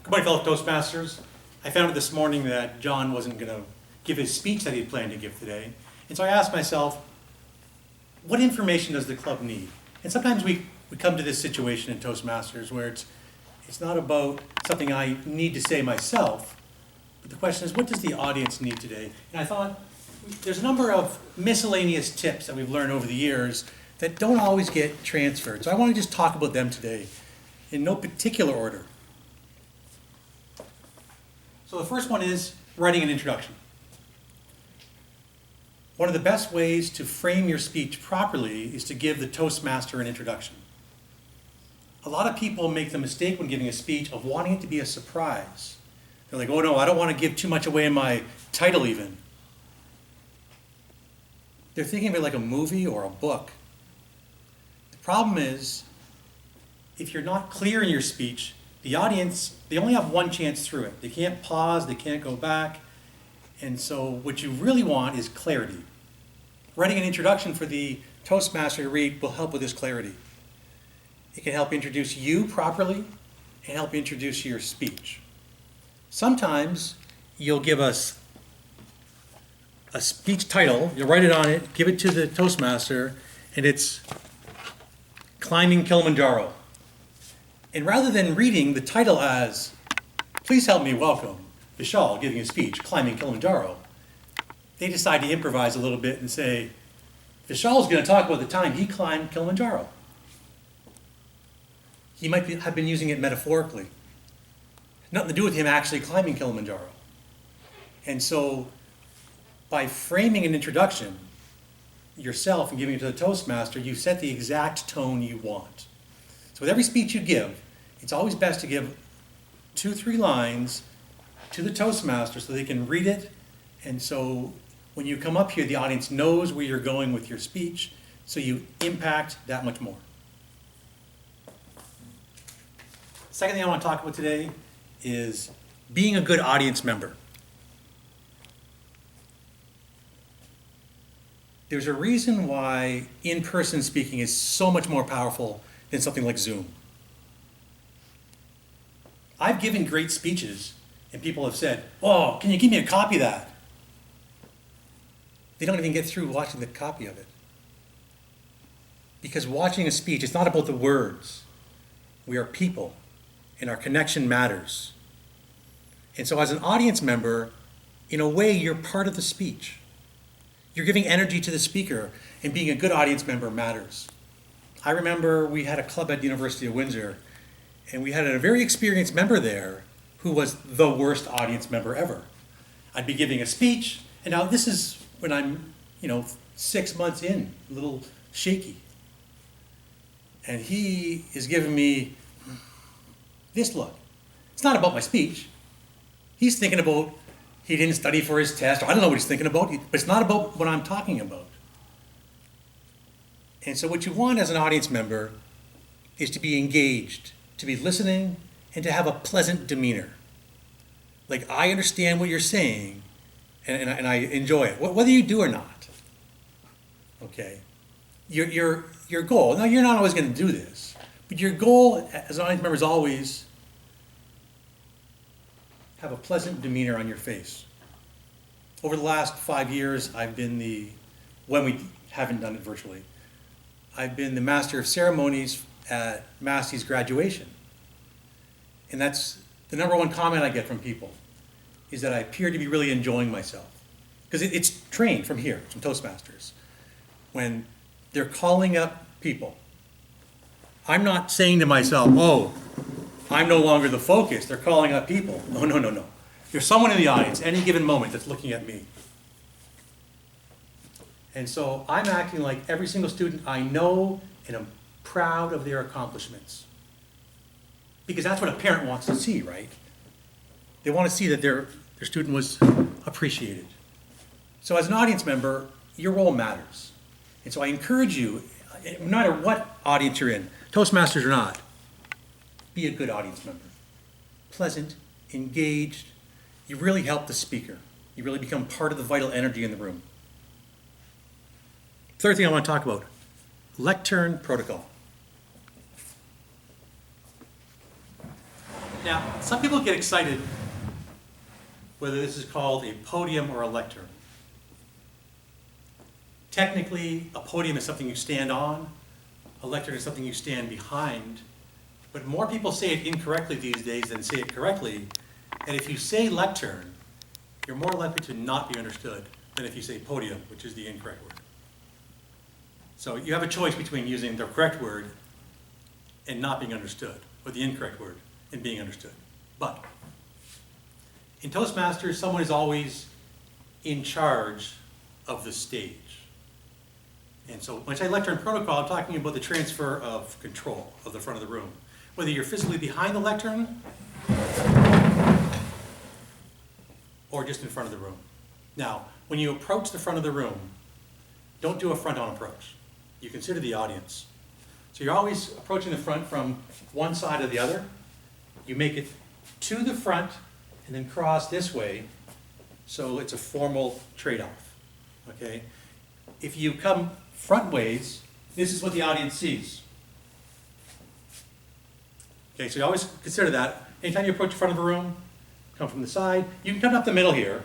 Good morning, fellow Toastmasters. I found out this morning that John wasn't going to give his speech that he had planned to give today. And so I asked myself, what information does the club need? And sometimes we come to this situation in Toastmasters where it's not about something I need to say myself, but the question is, what does the audience need today? And I thought, there's a number of miscellaneous tips that we've learned over the years that don't always get transferred. So I want to just talk about them today in no particular order. So the first one is writing an introduction. One of the best ways to frame your speech properly is to give the Toastmaster an introduction. A lot of people make the mistake when giving a speech of wanting it to be a surprise. They're like, oh no, I don't want to give too much away in my title even. They're thinking of it like a movie or a book. The problem is, if you're not clear in your speech, the audience, they only have one chance through it. They can't pause, they can't go back. And so what you really want is clarity. Writing an introduction for the Toastmaster to read will help with this clarity. It can help introduce you properly and help introduce your speech. Sometimes you'll give us a speech title, you'll write it on it, give it to the Toastmaster, and it's Climbing Kilimanjaro. And rather than reading the title as, please help me welcome Vishal giving a speech, Climbing Kilimanjaro, they decide to improvise a little bit and say, Vishal's going to talk about the time he climbed Kilimanjaro. He might have been using it metaphorically. Nothing to do with him actually climbing Kilimanjaro. And so by framing an introduction yourself and giving it to the Toastmaster, you set the exact tone you want. So with every speech you give, it's always best to give 2-3 lines to the Toastmaster so they can read it. And so when you come up here, the audience knows where you're going with your speech, so you impact that much more. Second thing I want to talk about today is being a good audience member. There's a reason why in-person speaking is so much more powerful than something like Zoom. I've given great speeches and people have said, oh, can you give me a copy of that? They don't even get through watching the copy of it. Because watching a speech, it's not about the words. We are people, and our connection matters. And so as an audience member, in a way, you're part of the speech. You're giving energy to the speaker, and being a good audience member matters. I remember we had a club at the University of Windsor, and we had a very experienced member there who was the worst audience member ever. I'd be giving a speech, and now this is when I'm, 6 months in, a little shaky. And he is giving me this look. It's not about my speech. He's thinking about, he didn't study for his test, or I don't know what he's thinking about, but it's not about what I'm talking about. And so what you want as an audience member is to be engaged, to be listening, and to have a pleasant demeanor. Like, I understand what you're saying, and I enjoy it, whether you do or not. Okay? Your goal, now you're not always going to do this, but your goal as an audience member is always have a pleasant demeanor on your face. Over the last 5 years, I've been when we haven't done it virtually, I've been the master of ceremonies at Massey's graduation. And that's the number one comment I get from people, is that I appear to be really enjoying myself. Because it's trained from here, from Toastmasters. When they're calling up people, I'm not saying to myself, oh, I'm no longer the focus. They're calling up people. No. There's someone in the audience, any given moment, that's looking at me. And so I'm acting like every single student I know, and I'm proud of their accomplishments. Because that's what a parent wants to see, right? They want to see that their student was appreciated. So as an audience member, your role matters. And so I encourage you, no matter what audience you're in, Toastmasters or not, be a good audience member. Pleasant, engaged. You really help the speaker. You really become part of the vital energy in the room. Third thing I want to talk about, lectern protocol. Now, some people get excited whether this is called a podium or a lectern. Technically, a podium is something you stand on, a lectern is something you stand behind, but more people say it incorrectly these days than say it correctly, and if you say lectern, you're more likely to not be understood than if you say podium, which is the incorrect word. So you have a choice between using the correct word and not being understood, or the incorrect word and being understood. But in Toastmasters, someone is always in charge of the stage. And so when I say lectern protocol, I'm talking about the transfer of control of the front of the room. Whether you're physically behind the lectern or just in front of the room. Now, when you approach the front of the room, don't do a front-on approach. You consider the audience. So you're always approaching the front from one side or the other. You make it to the front and then cross this way, so it's a formal trade-off, okay? If you come front ways, this is what the audience sees. Okay, so you always consider that. Anytime you approach the front of a room, come from the side. You can come up the middle here.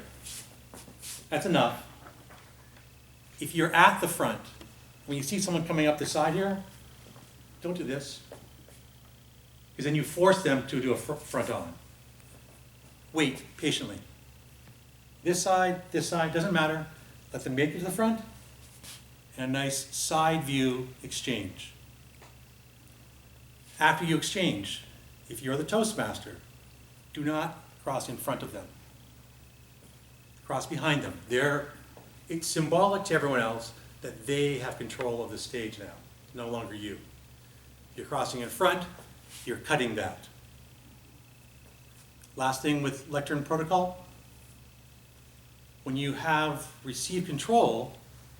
That's enough. If you're at the front, when you see someone coming up the side here, don't do this. Because then you force them to do a front on. Wait patiently. This side, doesn't matter. Let them make it to the front. And a nice side view exchange. After you exchange, if you're the Toastmaster, do not cross in front of them. Cross behind them. It's symbolic to everyone else that they have control of the stage now. It's no longer you. If you're crossing in front, you're cutting that. Last thing with lectern protocol, when you have received control,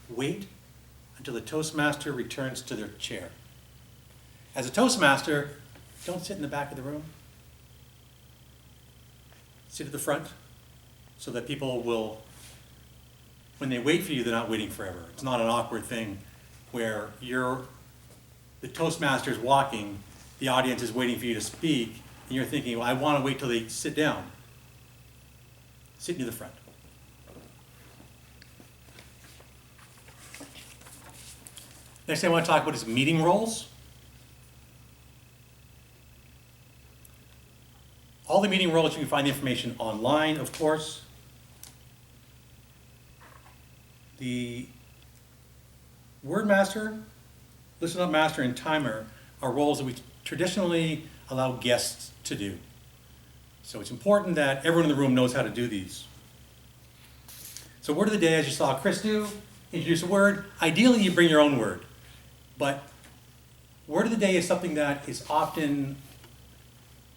wait until the Toastmaster returns to their chair. As a Toastmaster, don't sit in the back of the room. Sit at the front so that people will, when they wait for you, they're not waiting forever. It's not an awkward thing where the Toastmaster is walking, the audience is waiting for you to speak, and you're thinking, well, I want to wait till they sit down. Sit near the front. Next thing I want to talk about is meeting roles. All the meeting roles, you can find the information online, of course. The Word Master, Listen Up Master, and Timer are roles that we traditionally allow guests to do. So it's important that everyone in the room knows how to do these. So word of the day, as you saw Chris do, introduce a word. Ideally, you bring your own word. But word of the day is something that is often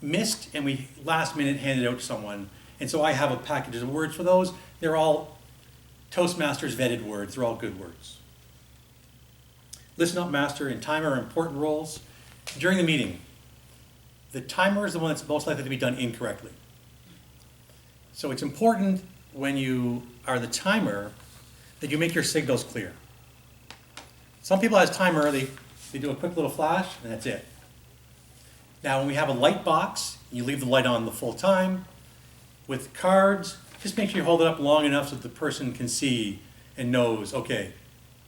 missed and we last minute hand it out to someone. And so I have a package of words for those. They're all Toastmasters vetted words. They're all good words. Listen Up Master and Timer are important roles. During the meeting, the timer is the one that's most likely to be done incorrectly. So it's important when you are the timer that you make your signals clear. Some people as timer, they do a quick little flash and that's it. Now when we have a light box, you leave the light on the full time. With cards, just make sure you hold it up long enough so that the person can see and knows, okay,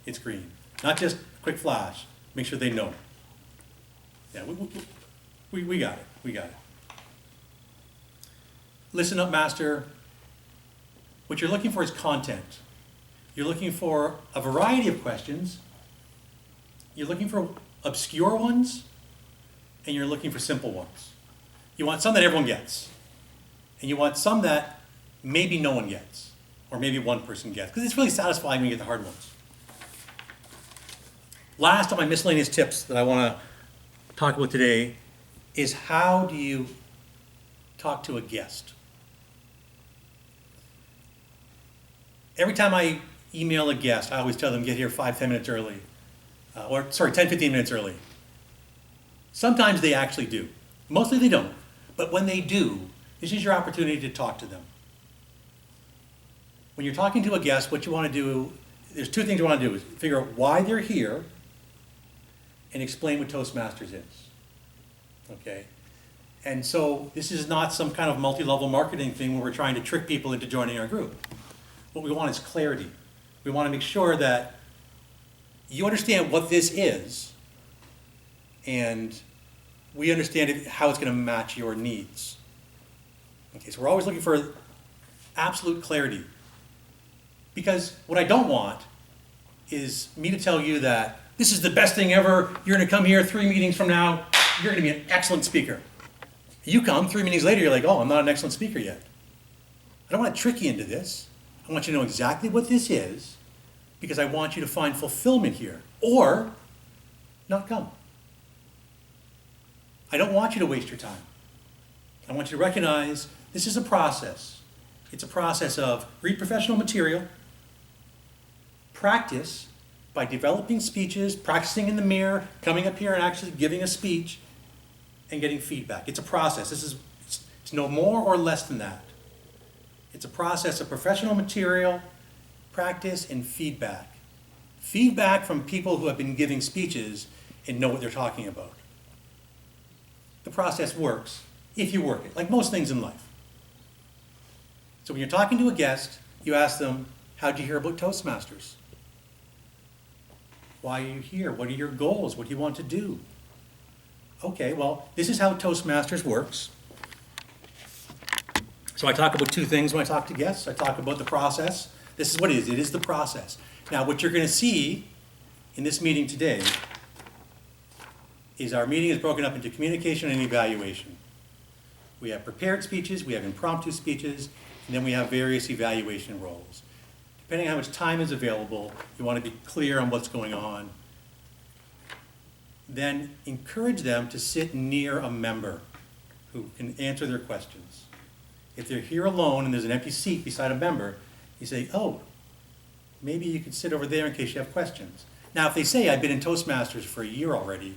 it's green. Not just a quick flash, make sure they know. Yeah, we got it. Listen Up Master, what you're looking for is content. You're looking for a variety of questions. You're looking for obscure ones, and you're looking for simple ones. You want some that everyone gets, and you want some that maybe no one gets, or maybe one person gets, because it's really satisfying when you get the hard ones. Last of my miscellaneous tips that I want to talk about today is how do you talk to a guest? Every time I email a guest, I always tell them get here 5-10 minutes early. 10-15 minutes early. Sometimes they actually do. Mostly they don't. But when they do, this is your opportunity to talk to them. When you're talking to a guest, what you want to do, there's two things you want to do. Is figure out why they're here and explain what Toastmasters is. Okay? And so this is not some kind of multi-level marketing thing where we're trying to trick people into joining our group. What we want is clarity. We want to make sure that you understand what this is, and we understand how it's going to match your needs. Okay, so we're always looking for absolute clarity. Because what I don't want is me to tell you that this is the best thing ever, you're going to come here 3 meetings from now, you're going to be an excellent speaker. You come, 3 meetings later, you're like, oh, I'm not an excellent speaker yet. I don't want to trick you into this. I want you to know exactly what this is, because I want you to find fulfillment here, or not come. I don't want you to waste your time. I want you to recognize this is a process. It's a process of read professional material, practice by developing speeches, practicing in the mirror, coming up here and actually giving a speech, and getting feedback. It's a process. It's no more or less than that. It's a process of professional material, practice, and feedback. Feedback from people who have been giving speeches and know what they're talking about. The process works if you work it, like most things in life. So when you're talking to a guest, you ask them, how'd you hear about Toastmasters? Why are you here? What are your goals? What do you want to do? Okay, well, this is how Toastmasters works. So I talk about 2 things when I talk to guests. I talk about the process. This is what it is. It is the process. Now, what you're going to see in this meeting today is our meeting is broken up into communication and evaluation. We have prepared speeches, we have impromptu speeches, and then we have various evaluation roles. Depending on how much time is available, you want to be clear on what's going on. Then encourage them to sit near a member who can answer their questions. If they're here alone and there's an empty seat beside a member, you say, oh, maybe you could sit over there in case you have questions. Now, if they say, I've been in Toastmasters for a year already,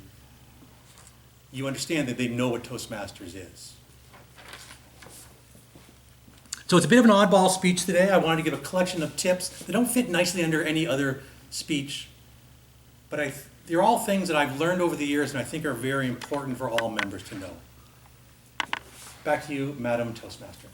you understand that they know what Toastmasters is. So it's a bit of an oddball speech today. I wanted to give a collection of tips that don't fit nicely under any other speech, but they're all things that I've learned over the years and I think are very important for all members to know. Back to you, Madam Toastmaster.